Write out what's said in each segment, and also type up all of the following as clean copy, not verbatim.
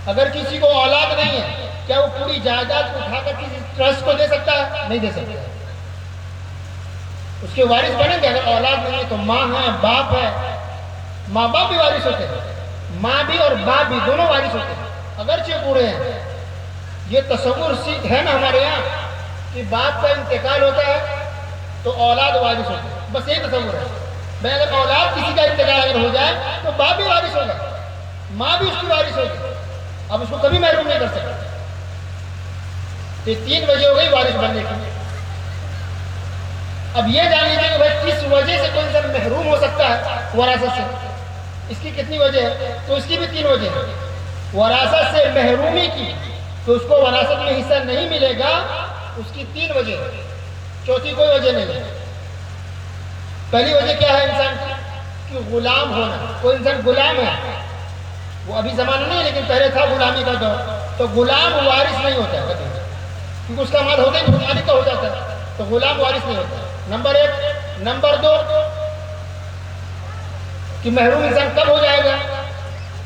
اگر کسی کو اولاد نہیں ہے کیا وہ پوری جائیداد کو اٹھا کر کسی ٹرسٹ کو دے سکتا ہے؟ نہیں دے سکتا. اس کے وارث بنیں گے. اگر اولاد نہیں ہے تو ماں ہے، باپ ہے. ماں باپ بھی وارث ہوتے ہیں، ماں بھی اور باپ بھی دونوں وارث ہوتے ہیں اگرچہ بوڑھے ہیں. یہ تصور ہے نا ہمارے یہاں کہ باپ کا انتقال ہوتا ہے تو اولاد وارث ہوتے ہیں. بس یہی تصور ہے. میں اگر اولاد کسی کا انتقال اگر ہو جائے تو باپ بھی وارث ہوگا، ماں بھی اس کی وارث ہوگی. اب اس کو کبھی محروم نہیں کر سکتا. یہ 3 وجہ ہو گئی وارث بننے کی. اب یہ جان لیجیے کہ بھائی کس وجہ سے کوئی انسان محروم ہو سکتا ہے وراثت سے. اس کی کتنی وجہ ہے؟ تو اس کی بھی 3 وجہ ہے. وراثت سے محرومی کی تو اس کو وراثت میں حصہ نہیں ملے گا، اس کی 3 وجہ ہے. چوتھی کوئی وجہ نہیں ہے. پہلی وجہ کیا ہے انسان کی؟ کہ غلام ہونا. کوئی انسان غلام ہے، وہ ابھی زمانہ نہیں ہے لیکن پہلے تھا غلامی کا دور، تو غلام وارث نہیں ہوتا ہے کبھی، کیونکہ اس کا مال ہوتا ہی مالک کا ہو جاتا ہے، تو غلام وارث نہیں ہوتا. نمبر 1. نمبر 2 کہ محروم انسان کب ہو جائے گا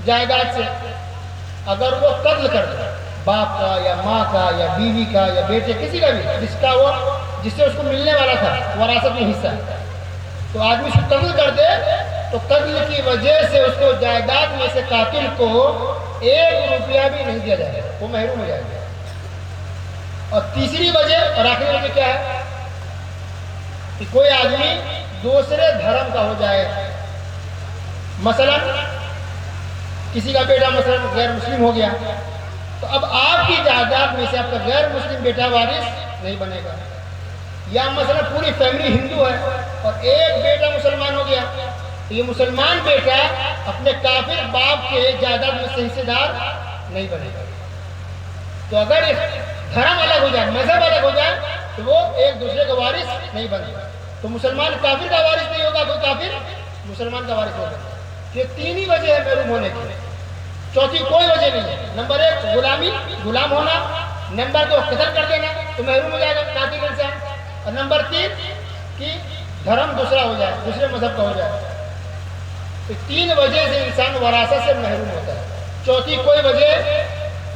جائیداد سے؟ اگر وہ قتل کر دے باپ کا یا ماں کا یا بیوی کا یا بیٹے کسی کا بھی جس سے اس کو ملنے والا تھا وراثت میں حصہ، تو آدمی اس کو قتل کر دے تو قتل کی وجہ سے اس کو جائیداد میں سے قاتل کو 1 روپیہ بھی نہیں دیا جائے گا، وہ محروم ہو جائے گا. اور تیسری وجہ اور آخری وجہ کیا ہے؟ کہ کوئی آدمی دوسرے دھرم کا ہو جائے. مثلا کسی کا بیٹا مثلا غیر مسلم ہو گیا تو اب آپ کی جائیداد میں سے آپ کا غیر مسلم بیٹا وارث نہیں بنے گا. یا مثلا پوری فیملی ہندو ہے اور ایک بیٹا مسلمان ہو گیا تو یہ مسلمان بیٹا اپنے کافر باپ کے جائیداد میں سے حصے دار نہیں بنے گا. تو اگر دھرم الگ ہو جائے، مذہب الگ ہو جائے تو وہ ایک دوسرے کا وارث نہیں بنے گا. تو مسلمان کافر کا وارث نہیں ہوگا، کوئی کافر مسلمان کا وارث ہوگا. یہ 3 ہی وجہ ہے محروم ہونے کی، چوتھی کوئی وجہ نہیں ہے. نمبر 1 غلامی، غلام ہونا. نمبر 2 قتل کر دینا تو محروم ہو جائے گا قاتل انسان. اور نمبر 3 کہ دھرم دوسرا ہو جائے، دوسرے مذہب کا ہو جائے. تو 3 وجہ سے انسان وراثت سے محروم ہوتا ہے، چوتھی کوئی وجہ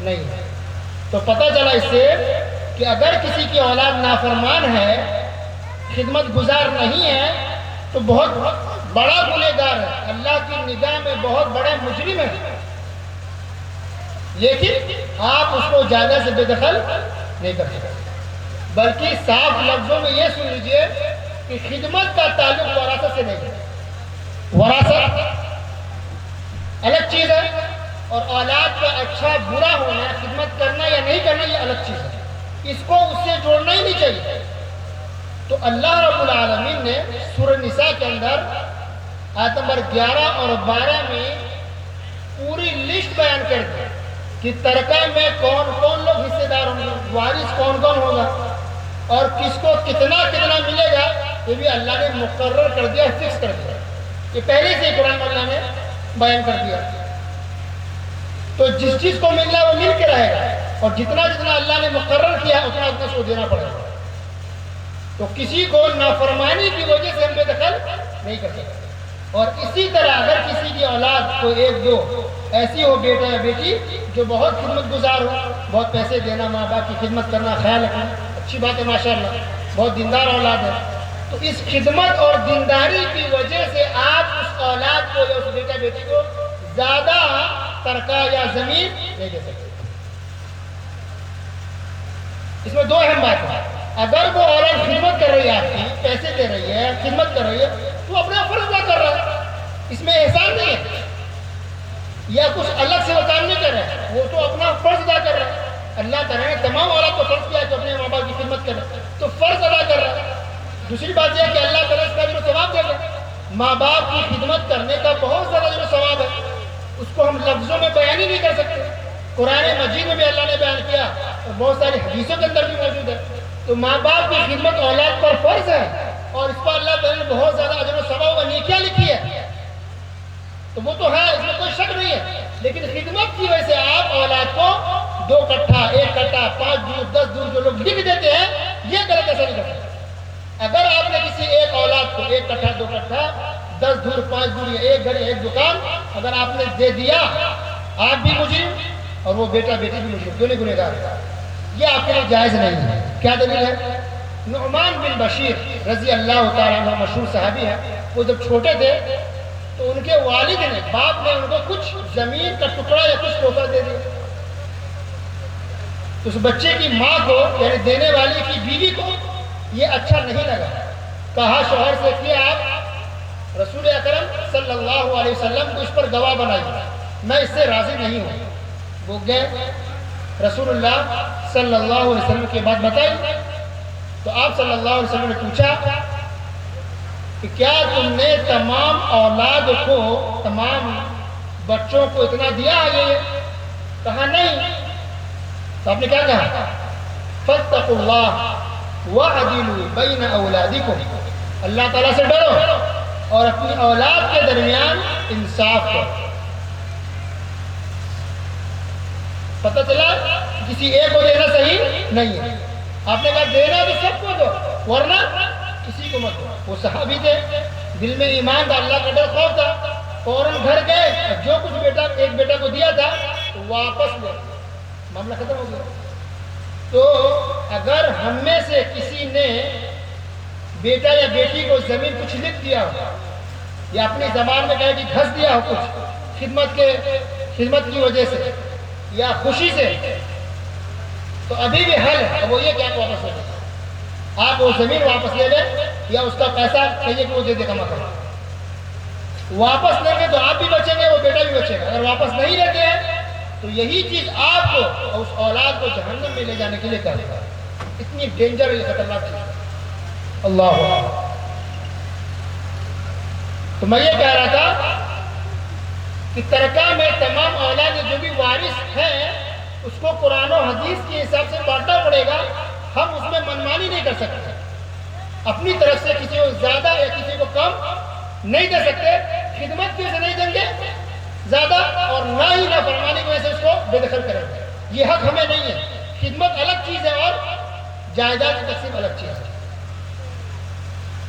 نہیں ہے. تو پتہ چلا اس سے کہ اگر کسی کی اولاد نافرمان ہے، خدمت گزار نہیں ہے، تو بہت بڑا گنہگار ہے، اللہ کی نگاہ میں بہت بڑے مجرم ہے. لیکن آپ اس کو زیادہ سے بے دخل نہیں کر سکتے، بلکہ صاف لفظوں میں یہ سن لیجئے کہ خدمت کا تعلق وراثت سے نہیں ہے. وراثت الگ چیز ہے اور اولاد کا اچھا برا ہونا، خدمت کرنا یا نہیں کرنا یہ الگ چیز ہے. اس کو اس سے جوڑنا ہی نہیں چاہیے. تو اللہ رب العالمین نے سورہ نساء کے اندر آیت نمبر 11 اور 12 میں پوری لسٹ بیان کر دی کہ ترکہ میں کون کون لوگ حصے دار ہوں گے، وارث کون کون ہوگا اور کس کو کتنا کتنا ملے گا. یہ بھی اللہ نے مقرر کر دیا، فکس کر دیا. یہ پہلے سے قرآن اللہ نے بیان کر دیا. تو جس چیز کو ملنا ہے وہ مل کے رہے گا، اور جتنا جتنا اللہ نے مقرر کیا اتنا اتنا اس کو دینا پڑے گا. تو کسی کو نافرمانی کی وجہ سے ہم بے دخل نہیں کر سکتے. اور اسی طرح اگر کسی کی اولاد کو 1-2 ایسی ہو بیٹا یا بیٹی جو بہت خدمت گزار ہو، بہت پیسے دینا، ماں باپ کی خدمت کرنا، خیال رکھنا، اچھی بات ہے ماشاءاللہ، بہت دیندار اولاد ہے، تو اس خدمت اور دینداری کی وجہ سے آپ اس اولاد کو یا اس بیٹا بیٹی کو زیادہ ترکہ یا زمین نہیں دے سکتے. اس میں 2 اہم بات ہیں. اگر وہ اولاد خدمت کر رہی ہے، آپ کی پیسے دے رہی ہے، خدمت کر رہی ہے، تو اپنا فرض ادا کر رہا ہے، اس میں احسان نہیں ہے یا کچھ الگ سے وہ کام نہیں کر رہا ہے، وہ تو اپنا فرض ادا کر رہا ہے. اللہ تعالیٰ نے تمام اولاد کو فرض کیا ہے کہ اپنے ماں باپ کی خدمت کرے، تو فرض ادا کر رہا ہے. دوسری بات یہ ہے کہ اللہ تعالیٰ اس کا اجر و ثواب دے گا. ماں باپ کی خدمت کرنے کا بہت زیادہ اجر و ثواب ہے، اس کو ہم لفظوں میں بیان ہی نہیں کر سکتے. قرآن مجید میں بھی اللہ نے بیان کیا اور بہت ساری حدیثوں کے اندر بھی موجود ہے. تو ماں باپ کی خدمت اولاد پر فرض ہے اور اس پر اللہ تعالیٰ نے بہت زیادہ اجر و ثواب و نیکیاں لکھی ہے. تو وہ تو ہے، اس میں کوئی شک نہیں ہے، لیکن خدمت کی وجہ سے آپ اولاد کو 2 کٹھا 1 کٹھا 5 دور 10 دور جو لوگ لکھ دیتے ہیں، یہ غلط ایسا نہیں کر سکتے. اگر آپ نے کسی ایک اولاد کو 1 کٹھا 2 کٹھا 10 دور 5 دور یا 1 گھر 1 دکان اگر آپ نے دے دیا، آپ بھی مجرم اور وہ بیٹا بیٹی بھی مشرک، دونوں گنہگار ہیں، یہ آپ کے لیے جائز نہیں ہے۔ کیا دلیل ہے؟ نعمان بن بشیر رضی اللہ تعالیٰ عنہ مشہور صحابی ہے، وہ جب چھوٹے تھے تو ان کے والد نے، باپ نے ان کو کچھ زمین کا ٹکڑا یا کچھ تحفہ دے دیا۔ تو اس بچے کی ماں کو، یعنی دینے والی کی بیوی کو یہ اچھا نہیں لگا، کہا شوہر سے کہ آپ رسول اکرم صلی اللہ علیہ وسلم کو اس پر گواہ بنائیے، میں اس سے راضی نہیں ہوں۔ وہ گئے رسول اللہ صلی اللہ علیہ وسلم کی بات بتائی، تو آپ صلی اللہ علیہ وسلم نے پوچھا کہ کیا تم نے تمام اولاد کو، تمام بچوں کو اتنا دیا ہے؟ یہ کہا نہیں۔ تو آپ نے کیا کہا؟ فاتقوا اللہ وعدلوا بین اولادکم، اللہ تعالیٰ سے ڈرو اور اپنی اولاد کے درمیان انصاف کرو۔ پتہ چلا کسی ایک کو دینا صحیح نہیں ہے، آپ نے کہا دینا تو سب کو دو ورنہ کسی کو مت دو۔ وہ صحابی تھے، دل میں ایمان تھا، اللہ کا ڈر خوف تھا، فوراً گھر گئے اور جو کچھ ایک بیٹا کو دیا تھا تو واپس لے، معاملہ ختم ہو گیا۔ تو اگر ہم میں سے کسی نے بیٹا یا بیٹی کو زمین کچھ لکھ دیا ہو یا اپنی زبان میں کہے کہ گھس دیا ہو کچھ خدمت کی وجہ سے یا خوشی سے، تو ابھی بھی حل ہے، وہ یہ کہ آپ واپس لے لیں، آپ وہ زمین واپس لے لیں یا اس کا پیسہ کہیے کہ وہ دے دے کما کر۔ واپس لیں گے تو آپ بھی بچیں گے، وہ بیٹا بھی بچے گا۔ اگر واپس نہیں لیتے ہیں تو یہی چیز آپ کو اور اس اولاد کو جہنم میں لے جانے کے لیے کرے گا۔ اتنی ڈینجر، یہ خطرناک چیز ہے۔ اللہ اکبر۔ تو میں یہ کہہ رہا تھا کہ ترکہ میں تمام اولاد جو بھی وارث ہیں اس کو قرآن و حدیث کے حساب سے بانٹنا پڑے گا۔ ہم اس میں منمانی نہیں کر سکتے، اپنی طرف سے کسی کو زیادہ یا کسی کو کم نہیں دے سکتے، خدمت کی وجہ سے نہیں دیں گے زیادہ اور نہ ہی نافرمانی کی وجہ سے اس کو بے دخل کریں گے، یہ حق ہمیں نہیں ہے۔ خدمت الگ چیز ہے اور جائیداد کی تقسیم الگ چیز ہے۔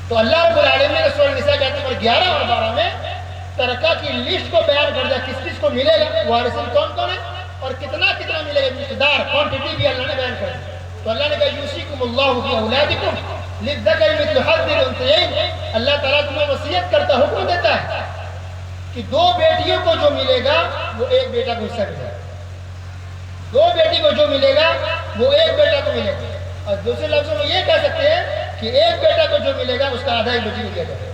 تو اللہ رب العالمین نے سورہ نساء کے آیت نمبر 11 اور 12 میں ترکہ کی لسٹ کو بیان کر دیا، کس کس کو ملے گا، وارثین کون کون ہے اور کتنا کتنا ملے گا، مقدار کوانٹٹی بھی اللہ نے بیان کر دی۔ تو اللہ نے کہا یوصیکم اللہ فی اولادکم للذکر مثل حظ الانثیین، اللہ تعالیٰ تمہیں وصیت کرتا، حکم دیتا ہے کہ دو بیٹیوں کو جو ملے گا وہ ایک بیٹا کو حصہ ملے گا، دو بیٹی کو جو ملے گا وہ ایک بیٹا کو ملے گا، اور دوسرے لفظوں میں یہ کہہ سکتے ہیں کہ ایک بیٹا کو جو ملے گا اس کا آدھا ایک بیٹی کو دیا جائے گا۔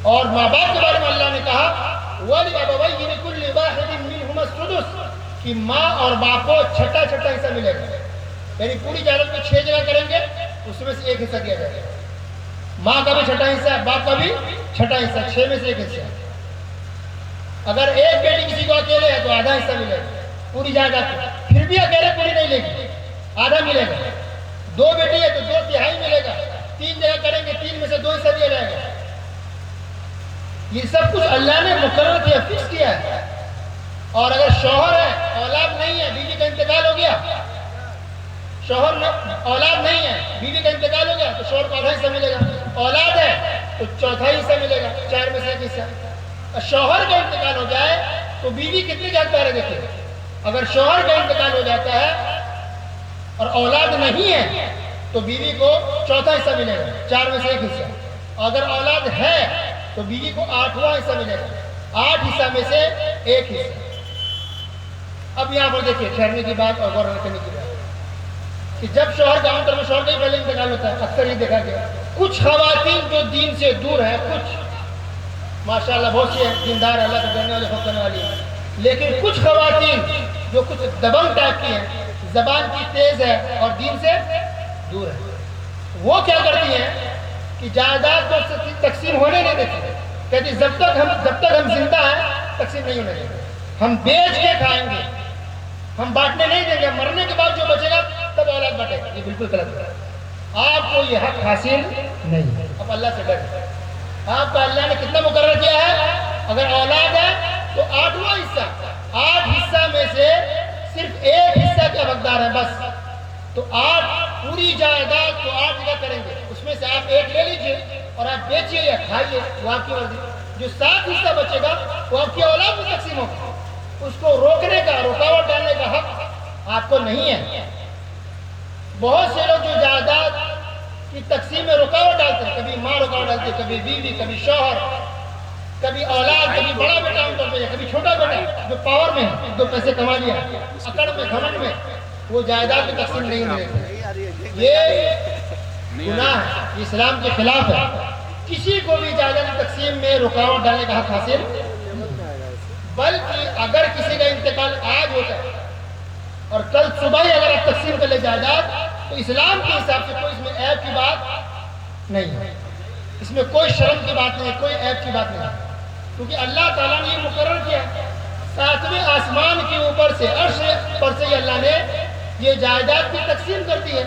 اور ماں باپ کے بارے میں اللہ نے کہا وَلِأَبَوَيْهِ لِكُلِّ وَاحِدٍ مِّنْهُمَا السُّدُسُ، کہ ماں اور باپ کو چھٹا چھٹا حصہ ملے گا، یعنی پوری جائیداد کو 6 جگہ کریں گے اس میں سے ایک حصہ دیا جائے گا۔ ماں کا بھی چھٹا حصہ ہے، باپ کا بھی چھٹا حصہ، 6 میں سے ایک حصہ ہے۔ اگر ایک بیٹی کسی کو اکیلے ہے تو آدھا حصہ ملے گا پوری جائیداد کو، پھر بھی اکیلے پوری نہیں لے گی، آدھا ملے گا۔ دو بیٹی ہے تو 2/3 ملے گا، 3 جگہ کریں گے 3 میں سے 2 حصہ دیا جائے گا۔ یہ سب کچھ اللہ نے مقرر کیا، فکس کیا ہے۔ اور اگر شوہر ہے، اولاد نہیں ہے، بیوی کا انتقال ہو گیا، شوہر اولاد نہیں ہے، بیوی کا انتقال ہو گیا تو شوہر کو آدھا حصہ ملے گا، اولاد ہے تو چوتھا حصہ ملے گا، 4 میں سے 1 حصہ۔ شوہر کا انتقال ہو جائے تو بیوی کتنے جانکار ہے؟ دیکھیں، اگر شوہر کا انتقال ہو جاتا ہے اور اولاد نہیں ہے تو بیوی کو چوتھا حصہ ملے گا، 4 میں سے 1 حصہ۔ اگر اولاد ہے تو بیوی کو 8واں حصہ ملے گا، 8 حصہ میں سے 1 حصہ۔ اب یہاں پر دیکھیے ٹھہرنے کی بات اور غور کرنے کی بات کہ جب شوہر کا عام طور پر شوہر کا ہی پہلے انتقال ہوتا ہے، اکثر یہ دیکھا گیا کچھ خواتین جو دین سے دور ہیں، کچھ ماشاءاللہ بہت سی دیندار اللہ کے جاننے والے خوف کرنے والی ہیں، لیکن کچھ خواتین جو کچھ دبنگ ٹائپ کی ہیں، زبان کی تیز ہے اور دین سے دور ہے، وہ کیا کرتی ہیں کہ جائیداد کو تقسیم ہونے نہیں دیتی، کہتی جب تک ہم زندہ ہیں تقسیم نہیں ہونے دیں گے، ہم بیچ کے کھائیں گے، ہم بانٹنے نہیں دیں گے، مرنے کے بعد جو بچے گا تب اولاد بٹے گا۔ یہ بالکل غلط ہے، آپ کو یہ حق حاصل نہیں ہے۔ اب اللہ سے ڈریں، آپ کا اللہ نے کتنا مقرر کیا ہے؟ اگر اولاد ہے تو 8واں حصہ، 8 حصہ میں سے صرف 1 حصہ کے حقدار ہیں بس، تو 8 پوری جائیداد کو 8 جگہ کریں گے، اس میں سے آپ 1 لے لیجئے اور آپ بیچیے یا کھائیے، وہ آپ کی مرضی۔ جو 7 حصہ بچے گا وہ آپ کی اولاد میں تقسیم ہوگا۔ اس کو روکنے کا، رکاوٹ ڈالنے کا حق آپ کو نہیں ہے۔ بہت سے لوگ جو جائیداد کی تقسیم میں رکاوٹ ڈالتے ہیں، کبھی ماں رکاوٹ ڈالتی ہے، کبھی بیوی، کبھی شوہر، کبھی اولاد، کبھی بڑا بیٹا عام طور پہ، کبھی چھوٹا بیٹا جو پاور میں ہے، جو پیسے کما لیا، اکڑ میں، گھمنڈ میں، وہ جائیداد کی تقسیم نہیں ملے۔ یہ گناہ ہے، یہ اسلام کے خلاف ہے۔ کسی کو بھی جائیداد کی تقسیم میں رکاوٹ ڈالنے کا حق حاصل، بلکہ اگر کسی کا انتقال آج ہوتا ہے اور کل صبح ہی اگر آپ تقسیم کر لے جائیداد، تو اسلام کے حساب سے کوئی اس میں عیب کی بات نہیں ہے، اس میں کوئی شرم کی بات نہیں ہے، کوئی عیب کی بات نہیں ہے، کیونکہ اللہ تعالیٰ نے یہ مقرر کیا، ساتویں آسمان کے اوپر سے، عرش پر سے اللہ نے یہ جائیداد کی تقسیم کر دی ہے۔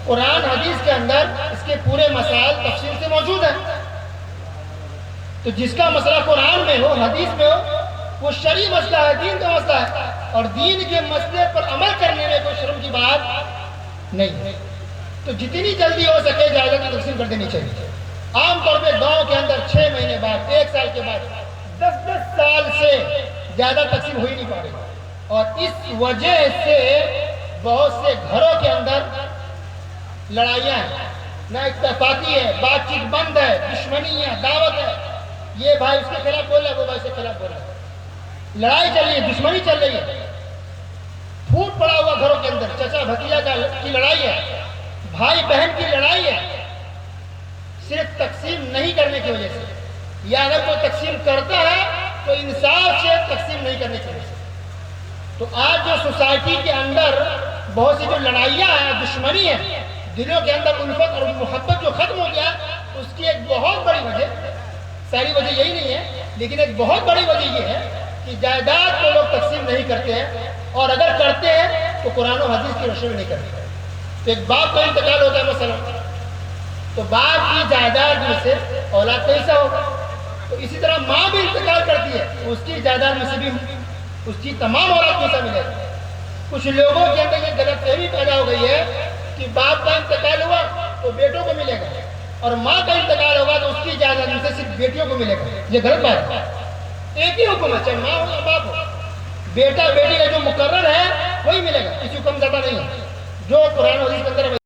قرآن حدیث کے اندر اس کے پورے مسائل تفصیل سے موجود ہیں۔ تو جس کا مسئلہ قرآن میں ہو، حدیث میں ہو، وہ شرعی مسئلہ ہے، دین کا مسئلہ ہے، اور دین کے مسئلے پر عمل کرنے میں کوئی شرم کی بات نہیں ہے۔ تو جتنی جلدی ہو سکے جائیداد کی تقسیم کر دینی چاہیے۔ عام طور پہ گاؤں کے اندر 6 مہینے بعد، 1 سال کے بعد، 10 سال سے زیادہ تقسیم ہو ہی نہیں پا رہی، اور اس وجہ سے بہت سے گھروں کے اندر لڑائیاں ہیں، نہ اتفاقی ہے، بات چیت بند ہے، دشمنی ہے، دعوت ہے، یہ بھائی اس کے خلاف بول رہا ہے، وہ بھائی اس کے خلاف بول رہا ہے، لڑائی چل رہی ہے، دشمنی چل رہی ہے، پھوٹ پڑا ہوا گھروں کے اندر، چچا بھتیجا کی لڑائی ہے، بھائی بہن کی لڑائی ہے، صرف تقسیم نہیں کرنے کی وجہ سے، یا اگر کوئی تقسیم کرتا ہے تو انصاف سے تقسیم نہیں کرنے کی وجہ سے۔ تو آج جو سوسائٹی کے اندر بہت سی جو لڑائیاں ہیں، دشمنی ہے، دلوں کے اندر الفت اور محبت جو ختم ہو گیا، اس کی ایک بہت بڑی وجہ، ساری وجہ یہی نہیں ہے، لیکن ایک بہت بڑی وجہ یہ ہے کہ جائیداد کو لوگ تقسیم نہیں کرتے ہیں، اور اگر کرتے ہیں تو قرآن و حدیث کی روشنی میں نہیں کرتے۔ تو ایک باپ کا انتقال ہوتا ہے مثلا، تو باپ کی جائیداد میں سے اولاد کا حصہ ہوگا، تو اسی طرح ماں بھی انتقال کرتی ہے، اس کی جائیداد میں سے بھی اس کی تمام اولاد کو حصہ ملے گا۔ کچھ لوگوں کے اندر یہ غلط فہمی پیدا ہو گئی ہے کہ باپ کا انتقال ہوا تو بیٹوں کو ملے گا، اور ماں کا انتقال ہوگا تو اس کی جائیداد میں سے صرف بیٹیوں کو ملے گا۔ یہ غلط بات ہے، ایک ہی حکم ہے، چاہے ماں ہو یا باپ ہو، بیٹا بیٹی کا جو مقرر ہے وہی ملے گا، کسی کو کم زیادہ نہیں ہے، جو قرآن و حدیث کے اندر